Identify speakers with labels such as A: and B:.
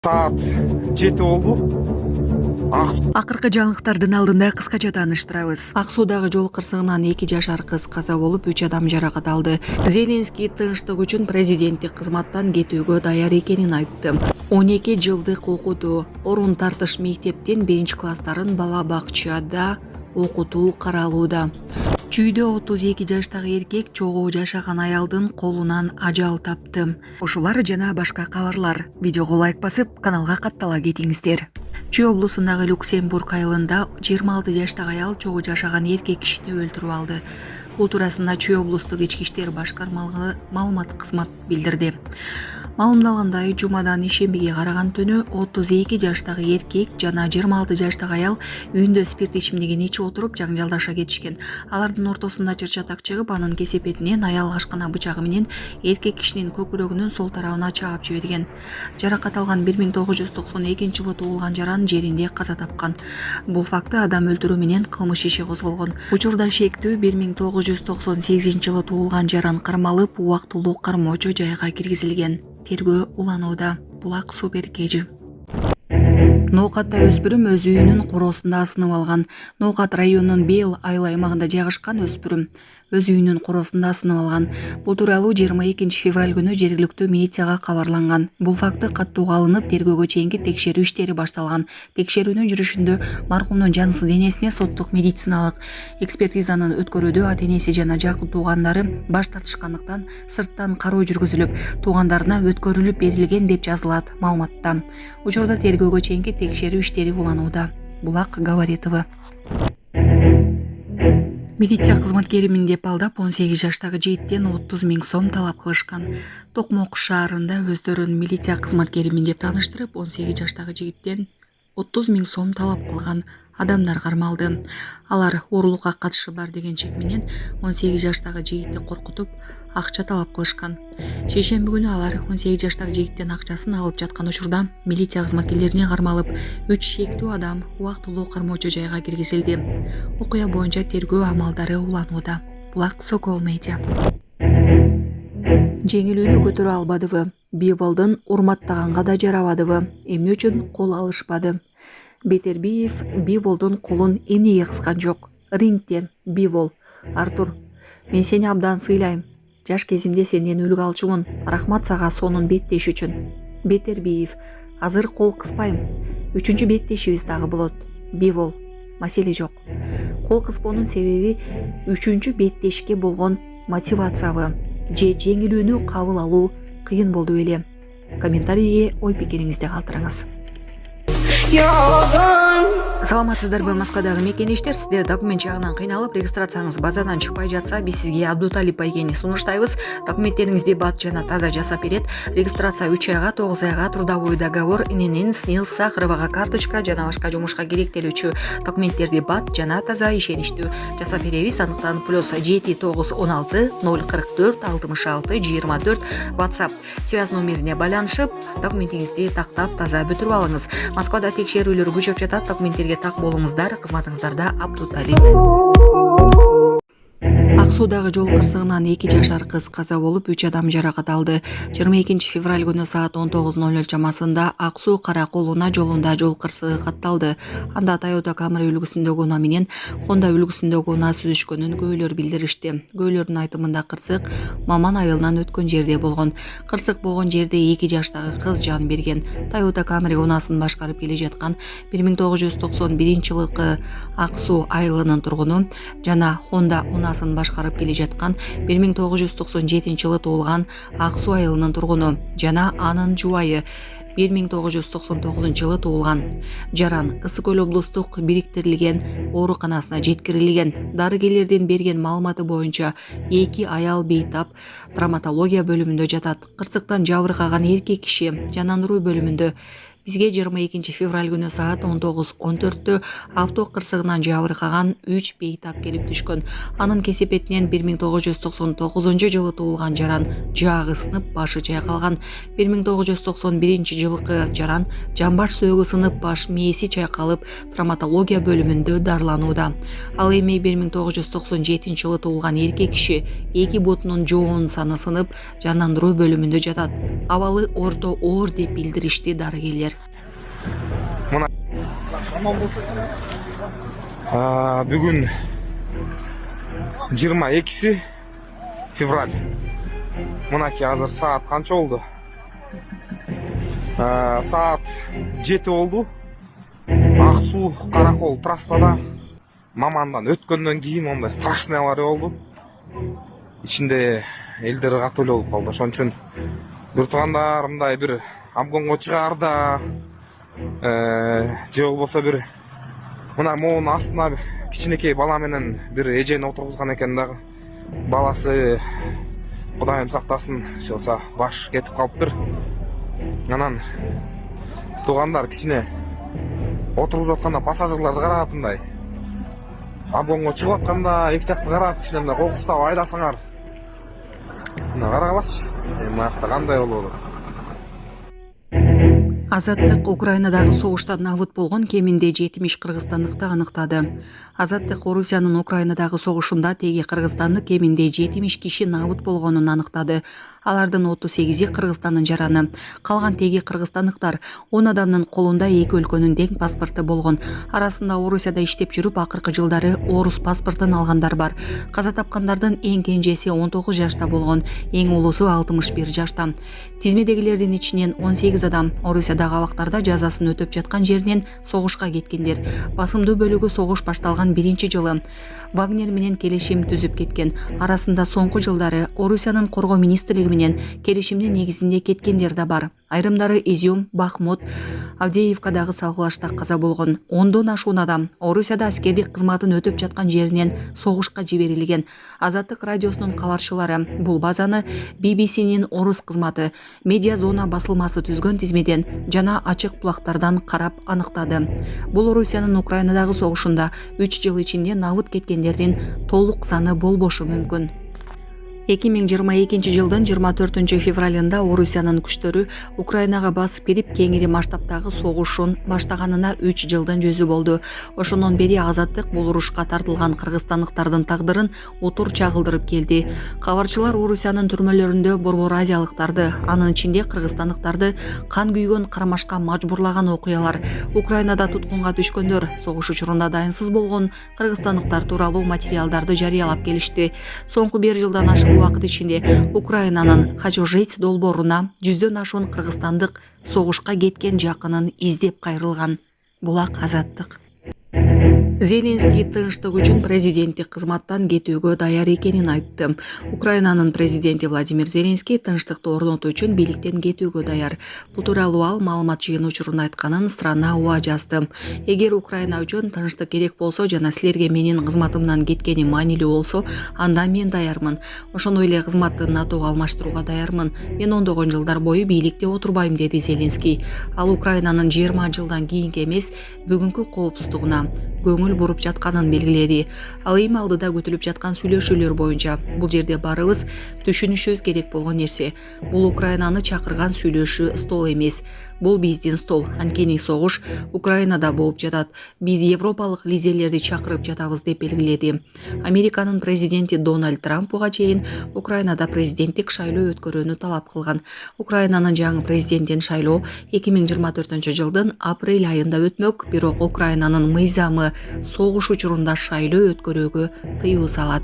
A: Saat 7 oldu.
B: Акыркы жаңылыктардын алдында кыскача тааныштырабыз. Ак Суудагы жол кырсыгынан 2 жашар кыз каза болуп, 3 адам жаракат алды. Зеленский тынчтык үчүн президенттик кызматтан кетүүгө даяр экенин айтты. 12 жылдык окутуу, орун тартыш мектептен 1-класстарын бала бакчада окутуу каралууда. Чүйдө 32 жаштагы эркек чогуу жашаган аялдын колунан ажал тапты. Ушулар жана башка кабарлар. Видеого лайк басып, каналга каттала кетиңиздер. Чүй облусундагы Люксембург айылында 26 жаштагы аял чогуу жашаган эркек кишини өлтүрүп алды. Бул туурасында Чүй облустук ички иштер башкармалыгы маалымат кызмат билдирди. Маалымдалгандай, жумадан ишембиге караган түнү 32 жаштагы эркек жана 26 жаштагы аял үйүндө спирт ичимдигин ичип отуруп жаңжалдаша кетишкен. Алардын ортосунда чыр-чатак чыгып, анын кесепетинен аял ашкана бычагы менен эркек кишинин көкүрөгүнүн сол тарабына чаап жиберген. Жаракат алган 1992-жылы туулган жаран жеринде каза тапкан. Бул факты адам өлтүрүү менен кылмыш иши козголгон. Учурда шектүү 1998-жылы туулган жаран кармалып, убактылуу кармоочу жайга киргизилген. Тергөө уланууда. Булак Суперкежи. Ноокатта өспүрүм өз үйүнүн короосунда асынып алган. Ноокат районунун Бел айыл аймагында жайгашкан өспүрүм өз үйүнүн короосунда асынып алган. Бул тууралуу 22 февраль күнү жергиликтүү милицияга кабарланган. Бул факты каттууга алынып, тергөөгө чейинки текшерүү иштери башталган. Текшерүүнүн жүрүшүндө маркумдун жансыз денесине соттук медициналык экспертизаны өткөрүүдө ата-энеси жана жакын туугандары баш тартышкандыктан сырттан кароо жүргүзүлүп, туугандарына өткөрүлүп берилген деп жазылат маалыматта. Учурда тергөөгө чейинки текшерүү иштери уланууда. Булак Говоритова. Милиция кызматкеримин деп алдап 18 жаштагы жигиттен 30 000 сом талап кылышкан. Токмок шаарында өздөрүн милиция кызматкеримин деп тааныштырып, 18 жаштагы жигиттен 30 000 сом талап кылган адамдар кармалды. Алар уурулукка катышы бар деген чек менен 18 жаштагы жигитти коркутуп, акча талап кылышкан. Шейшемби күнү алар 18 жаштагы жигиттен акчасын алып жаткан учурда милиция кызматкерлерине кармалып, 3 шектүү адам убактылуу кармоочу жайга киргизилди. Окуя боюнча тергөө амалдары уланууда. Булак Сокол Медиа. Жеңилүүнү көтөрө албадыбы? Биволдун урматтаганга да жарабадыбы? Эмне үчүн кол алышпады? Бетербиев Биволдун колун эмнеге кыскан жок? Рингде Бивол: Артур, мен сени абдан сыйлайм. Жаш кезимде сенден үлгү алчумун. Рахмат сага сонун беттеш үчүн. Бетербиев: азыр кол кыспайм. 3-чү беттешибиз дагы болот. Бивол: маселе жок. Кол кыспоонун себеби 3-чү беттешке болгон мотивациябы же жеңилүүнү кабыл алуу кыйын болду беле? Комментарийге ой пикириңизди калтырыңыз. Саламатсыздарбы, Москвадагы мекенештер? Сиздер документ жагынан кыйналып, регистрацияңыз базадан чыкпай жатса, биз сизге Абдуталип Байгени сунуштайбыз. Документтериңизди бат жана таза жасап берет. Регистрация 3 айга, 9 айга, трудовой договор, ИНН, СНИЛС, Сахаровага карточка жана башка жумушка керектелүүчү документтерди бат жана таза ишеничтүү жасап беребиз. Андыктан +7 916 044 66 24 WhatsApp связь номерине байланышып, документиңизди тактап таза бүтүрүп алыңыз. Москвада текшерүүлөр күчөп жатат. Документтерге так болуңуздар. Кызматыңыздарда Абдуталип. Ак Суудагы жол кырсыгынан 2 жашар кыз каза болуп, 3 адам жаракат алды. 22 февраль күнү саат 19:00 чамасында Ак Суу Каракол-Уна жолунда жол кырсыгы катталды. Анда Toyota Camry үлгүсүндөгү Уна менен Honda үлгүсүндөгү Уна сүзүшкөнүн көөлөр билдиришти. Көөлөрдүн айтымында кырсык Маман айылынан өткөн жерде болгон. Кырсык болгон жерде 2 жаштагы кыз жан берген. Toyota Camry Унасын башкарып келе жаткан 1991-жылкы Ак Суу айылынын тургуну жана Honda Унасын башкарып келе жаткан 1997-жылы туулган Ак Суу айылынын тургуну жана анын жубайы 1999-жылы туулган. Жаран Ысык Көл облустук бириктирилген ооруканасына жеткирилген. Дарыгерлердин берген маалыматы боюнча 2 аял бейтап травматология бөлүмүндө жатат. Кырсыктан жабыркаган эркек киши жанандыруу бөлүмүндө. Бизге 22 февраль күнү саат 19:14 авто кырсыгынан жабыркаган 3 бейтап келип түшкөн. Анын кесепетинен 1999 жылы туулган жаран жаагы сынып башы чайкалган. 1991 жылкы жаран жамбаш сөөгү сынып баш мээси чайкалып травматология бөлүмүндө дарыланууда. Ал эми 1997 жылы туулган эркек киши 2 бутунун жоонун саны сынып жандандыруу бөлүмүндө жатат. Абалы орто оор деп билдиришти дарыгерлер.
A: Бүгүн 22 февраль. Мынаки азыр саат канча болду? Саат 7 болду. Ак суу Каракол трассада мамандан өткөндөн кийин мондай страшный авария болду. Ичинде элдер катуу эле болуп калды. Ошон үчүн бир туугандар мындай бир обгонго чыгаарда же болбосо бир мына моонун астына кичинекей бала менен бир эжени отургузган экен дагы. Баласы Кудайым сактасын, чылса баш кетип калыптыр. Анан туугандар кичине отургузуп атканда пассажирларды карап мындай обгонго чыгып атканда эки жакты карап кичине мындай кокустап айдасаңар. Мына карагылачы. Мынакта кандай болот?
B: Азаттык Украинадагы согуштан набыт болгон кеминде 70 кыргызстандыкты аныктады. Азаттык Орусиянын Украинадагы согушунда теги кыргызстандык кеминде 70 киши набыт болгонун аныктады. Алардын 38-и Кыргызстандын жараны. Калган теги кыргызстандыктар 10 адамдын колунда эки өлкөнүн тең паспорту болгон. Арасында Орусияда иштеп жүрүп акыркы жылдары орус паспортун алгандар бар. Каза тапкандардын эң кенжеси 19 жашта болгон, эң улусу 61 жашта. Тизмедегилердин ичинен 18 адам Орусиядагы абактарда жазасын өтөп жаткан жеринен согушка кеткендер. Басымдуу бөлүгү согуш башталган 1-жылы Вагнер менен келишим түзүп кеткен. Арасында соңку жылдары Орусиянын коргоо министрлиги менен келишимдин негизинде кеткендер да бар. Айрымдары Изюм, Бахмут, Авдеевкадагы салгылашта каза болгон. 10дон ашуун адам Орусияда аскердик кызматын өтөп жаткан жеринен согушка жиберилген. Азаттык радиосунун кабарчылары бул базаны BBC-нин орус кызматы медиа зона басылмасы түзгөн тизмеден жана ачык булактардан карап аныктады. Бул Орусиянын Украинадагы согушунда 3 жыл ичинде набыт кеткендердин толук саны болбошу мүмкүн. 2022 жылдын 24 февралында Орусиянын күчтөрү Украинага басып кирип кеңири масштабтагы согушун баштаганына 3 жылдын жүзү болду. Ошондон бери азаттык бул урушка тартылган кыргызстандыктардын тагдырын утур чагылдырып келди. Кабарчылар Орусиянын түрмөлөрүндө борбор азиялыктарды, анын ичинде кыргызстандыктарды кан күйгөн кармашка мажбурлаган окуялар, Украинада туткунга түшкөндөр, согуш учурунда дайынсыз болгон кыргызстандыктар тууралуу материалдарды жарыялап келишти. Соңку 1 жылдан ашык убакыт ичинде Украинанын Хачожить долбооруна 100дөн ашуун кыргызстандык согушка кеткен жакынын издеп кайрылган. Булак Азаттык. Зеленский тынчтык үчүн президенттик кызматтан кетүүгө даяр экенин айтты. Украинанын президенти Владимир Зеленский тынчтыкты орнотуу үчүн бийликтен кетүүгө даяр. Бул тууралуу ал маалымат жыйын учурунда айтканын Страна УА жазды. Эгер Украина үчүн тынчтык керек болсо жана силерге менин кызматымдан кеткени маанилүү болсо, анда мен даярмын. Ошондой эле кызматты НАТОго алмаштырууга даярмын. Мен ондогон жылдар бою бийликте отурбайм, деди Зеленский. Ал Украинанын 20 жылдан кийинки эмес, бүгүнкү коопсуздугуна көңүл буруп жатканын белгиледи. Ал эми алдыда күтүлүп жаткан сүйлөшүүлөр боюнча бул жерде барыбыз түшүнүшүбүз керек болгон нерсе. Бул Украинаны чакырган сүйлөшүү стол эмес. Бул биздин стол. Анткени согуш Украинада болуп жатат. Биз европалык лидерлерди чакырып жатабыз, деп белгиледи. Американын президенти Дональд Трамп буга чейин Украинада президенттик шайлоо өткөрүүнү талап кылган. Украинанын жаңы президентин шайлоо 2024 жылдын апрель айында өтмөк, бирок Украинанын мыйзамы согуш учурунда шайлоо өткөрүүгө тыюу салат.